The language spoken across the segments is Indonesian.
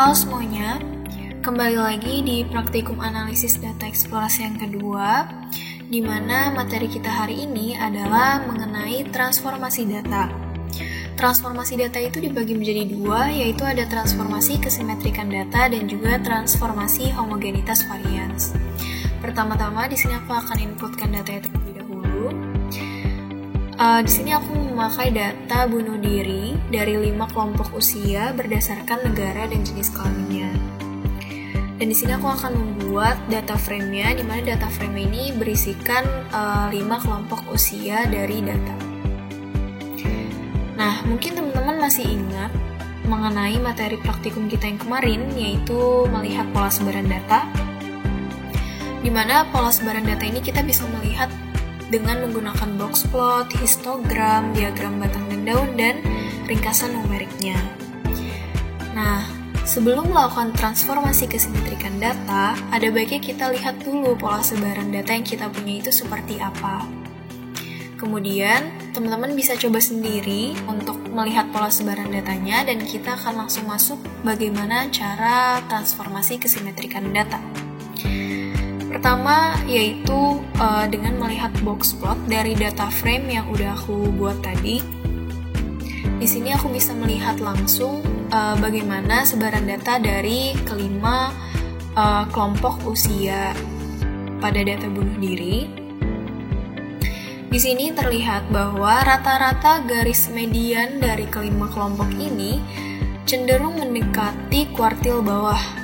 Halo semuanya, kembali lagi di praktikum analisis data eksplorasi yang kedua, di mana materi kita hari ini adalah mengenai transformasi data. Transformasi data itu dibagi menjadi dua, yaitu ada transformasi kesimetrikan data dan juga transformasi homogenitas varians. Pertama-tama, di sini aku akan inputkan datanya terlebih dahulu. Di sini aku memakai data bunuh diri dari 5 kelompok usia berdasarkan negara dan jenis kelaminnya. Dan di sini aku akan membuat data frame-nya, di mana data frame ini berisikan 5 kelompok usia dari data. Nah, mungkin teman-teman masih ingat mengenai materi praktikum kita yang kemarin, yaitu melihat pola sebaran data, di mana pola sebaran data ini kita bisa melihat dengan menggunakan box plot, histogram, diagram batang dan daun, dan ringkasan numeriknya. Nah, sebelum melakukan transformasi kesimetrikan data, ada baiknya kita lihat dulu pola sebaran data yang kita punya itu seperti apa. Kemudian, teman-teman bisa coba sendiri untuk melihat pola sebaran datanya, dan kita akan langsung masuk bagaimana cara transformasi kesimetrikan data. Pertama, yaitu dengan melihat box plot dari data frame yang udah aku buat tadi. Di sini aku bisa melihat langsung bagaimana sebaran data dari kelima kelompok usia pada data bunuh diri. Di sini terlihat bahwa rata-rata garis median dari kelima kelompok ini cenderung mendekati kuartil bawah.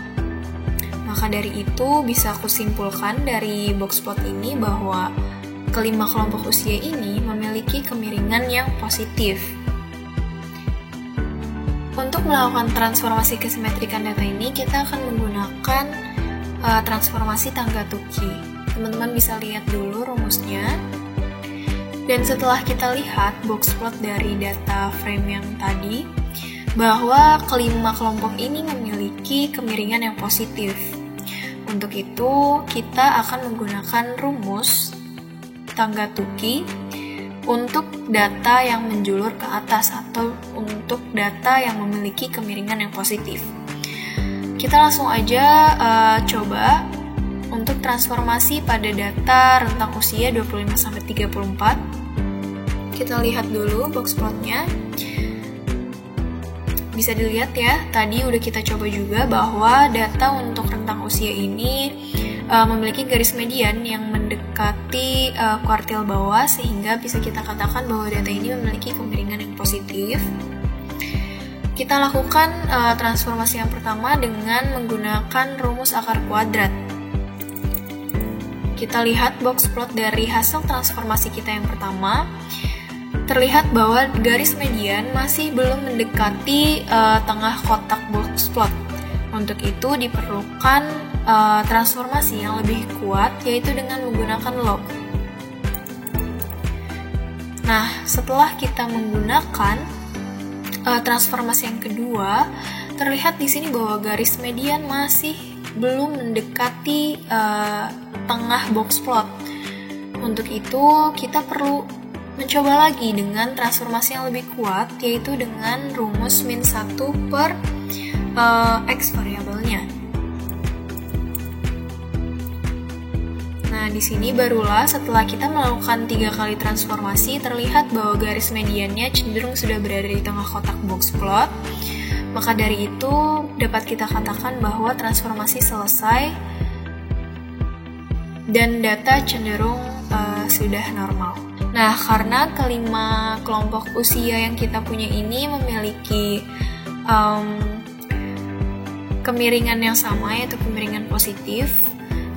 Maka dari itu bisa aku simpulkan dari box plot ini bahwa kelima kelompok usia ini memiliki kemiringan yang positif. Untuk melakukan transformasi kesimetrikan data ini, kita akan menggunakan transformasi tangga Tukey. Teman-teman bisa lihat dulu rumusnya. Dan setelah kita lihat box plot dari data frame yang tadi, bahwa kelima kelompok ini memiliki kemiringan yang positif. Untuk itu, kita akan menggunakan rumus tangga Tukey untuk data yang menjulur ke atas atau untuk data yang memiliki kemiringan yang positif. Kita langsung aja coba untuk transformasi pada data rentang usia 25-34. Kita lihat dulu box plotnya. Bisa dilihat ya, tadi udah kita coba juga bahwa data untuk rentang usia ini memiliki garis median yang mendekati kuartil bawah, sehingga bisa kita katakan bahwa data ini memiliki kemiringan yang positif. Kita lakukan transformasi yang pertama dengan menggunakan rumus akar kuadrat. Kita lihat box plot dari hasil transformasi kita yang pertama. Terlihat bahwa garis median masih belum mendekati tengah kotak box plot. Untuk itu diperlukan transformasi yang lebih kuat, yaitu dengan menggunakan log. Nah, setelah kita menggunakan transformasi yang kedua, terlihat di sini bahwa garis median masih belum mendekati tengah box plot. Untuk itu kita perlu mencoba lagi dengan transformasi yang lebih kuat, yaitu dengan rumus min 1 per X variabelnya. Nah, di sini barulah setelah kita melakukan 3 kali transformasi, terlihat bahwa garis mediannya cenderung sudah berada di tengah kotak box plot. Maka dari itu, dapat kita katakan bahwa transformasi selesai dan data cenderung sudah normal. Nah, karena kelima kelompok usia yang kita punya ini memiliki kemiringan yang sama, yaitu kemiringan positif,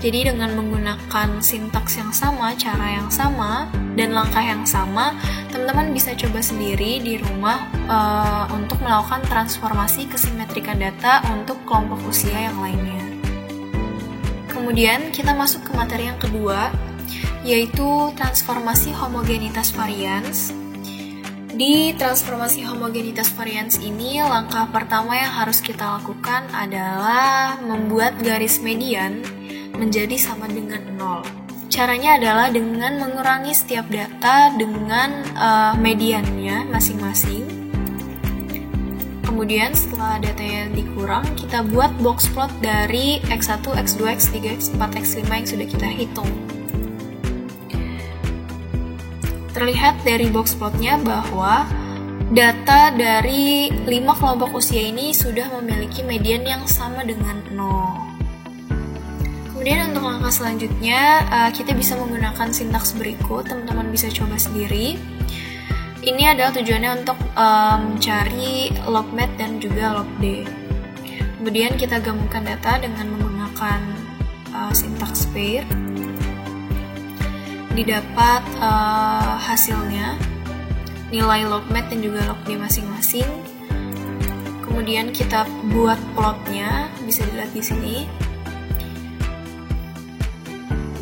jadi dengan menggunakan sintaks yang sama, cara yang sama, dan langkah yang sama, teman-teman bisa coba sendiri di rumah untuk melakukan transformasi kesimetrikan data untuk kelompok usia yang lainnya. Kemudian kita masuk ke materi yang kedua, yaitu transformasi homogenitas varians. Di transformasi homogenitas varians ini, langkah pertama yang harus kita lakukan adalah membuat garis median menjadi sama dengan 0. Caranya adalah dengan mengurangi setiap data dengan mediannya masing-masing. Kemudian setelah datanya dikurang, kita buat box plot dari X1, X2, X3, X4, X5 yang sudah kita hitung. Terlihat dari box plotnya bahwa data dari 5 kelompok usia ini sudah memiliki median yang sama dengan 0. Kemudian untuk langkah selanjutnya, kita bisa menggunakan sintaks berikut, teman-teman bisa coba sendiri. Ini adalah tujuannya untuk mencari logmat dan juga logd. Kemudian kita gabungkan data dengan menggunakan sintaks pair. Didapat hasilnya, nilai logmat dan juga logd masing-masing. Kemudian kita buat plotnya, bisa dilihat di sini.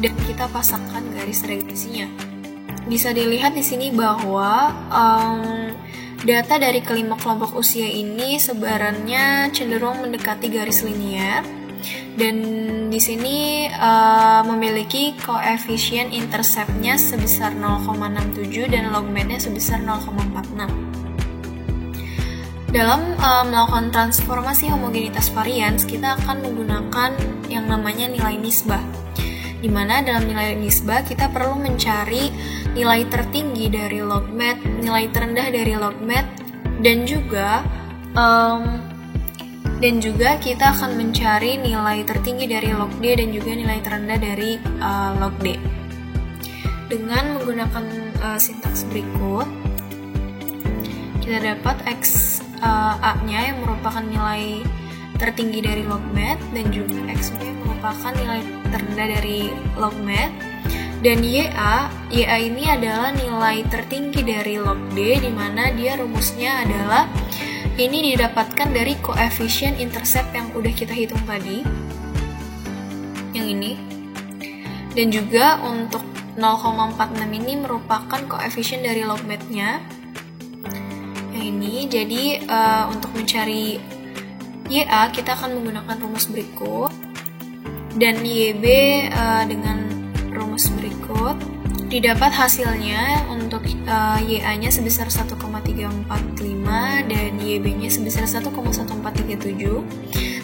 Dan kita pasangkan garis regresinya. Bisa dilihat di sini bahwa data dari kelima kelompok usia ini sebarannya cenderung mendekati garis linier, dan di sini memiliki koefisien interceptnya sebesar 0,67 dan logmatnya sebesar 0,46. Dalam melakukan transformasi homogenitas varians, kita akan menggunakan yang namanya nilai nisbah, di mana dalam nilai nisbah kita perlu mencari nilai tertinggi dari logmat, nilai terendah dari logmat, dan juga kita akan mencari nilai tertinggi dari logd dan juga nilai terendah dari logd. Dengan menggunakan sintaks berikut, kita dapat XA-nya yang merupakan nilai tertinggi dari logmat dan juga XB merupakan nilai terendah dari logmat, dan YA ini adalah nilai tertinggi dari logd, di mana dia rumusnya adalah ini didapatkan dari koefisien intercept yang udah kita hitung tadi, yang ini, dan juga untuk 0,46 ini merupakan koefisien dari logmatnya, yang ini. Jadi untuk mencari YA kita akan menggunakan rumus berikut, dan YB dengan rumus berikut. Didapat hasilnya untuk YA-nya sebesar 1,345 dan YB-nya sebesar 1,1437.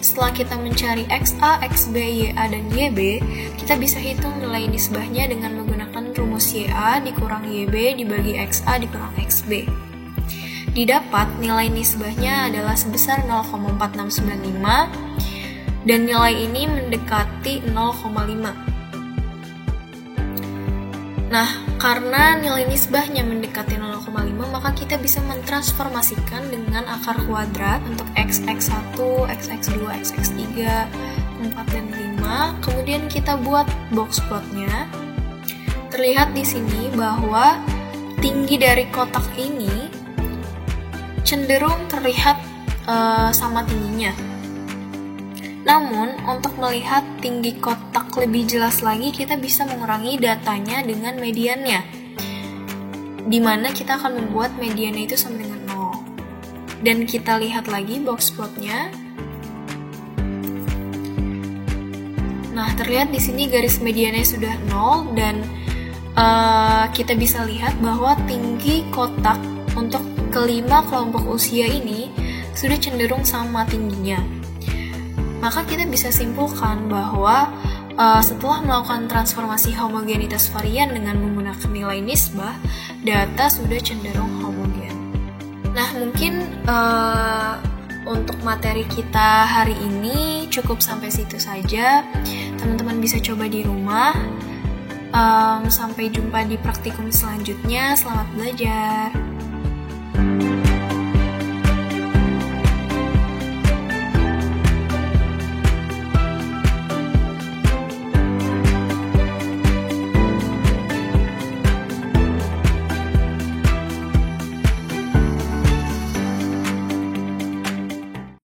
Setelah kita mencari XA, XB, YA, dan YB, kita bisa hitung nilai nisbahnya dengan menggunakan rumus YA dikurang YB dibagi XA dikurang XB. Didapat nilai nisbahnya adalah sebesar 0,4695 dan nilai ini mendekati 0,5. Nah, karena nilai nisbahnya mendekati 0,5, maka kita bisa mentransformasikan dengan akar kuadrat untuk x(x1), x(x2), x(x3), 4, dan 5. Kemudian kita buat box plotnya. Terlihat di sini bahwa tinggi dari kotak ini cenderung terlihat sama tingginya. Namun, untuk melihat tinggi kotak lebih jelas lagi, kita bisa mengurangi datanya dengan mediannya, di mana kita akan membuat mediannya itu sama dengan 0. Dan kita lihat lagi box plotnya. Nah, terlihat di sini garis mediannya sudah 0, dan kita bisa lihat bahwa tinggi kotak untuk kelima kelompok usia ini sudah cenderung sama tingginya. Maka kita bisa simpulkan bahwa setelah melakukan transformasi homogenitas varian dengan menggunakan nilai nisbah, data sudah cenderung homogen. Nah, mungkin untuk materi kita hari ini cukup sampai situ saja. Teman-teman bisa coba di rumah. Sampai jumpa di praktikum selanjutnya. Selamat belajar.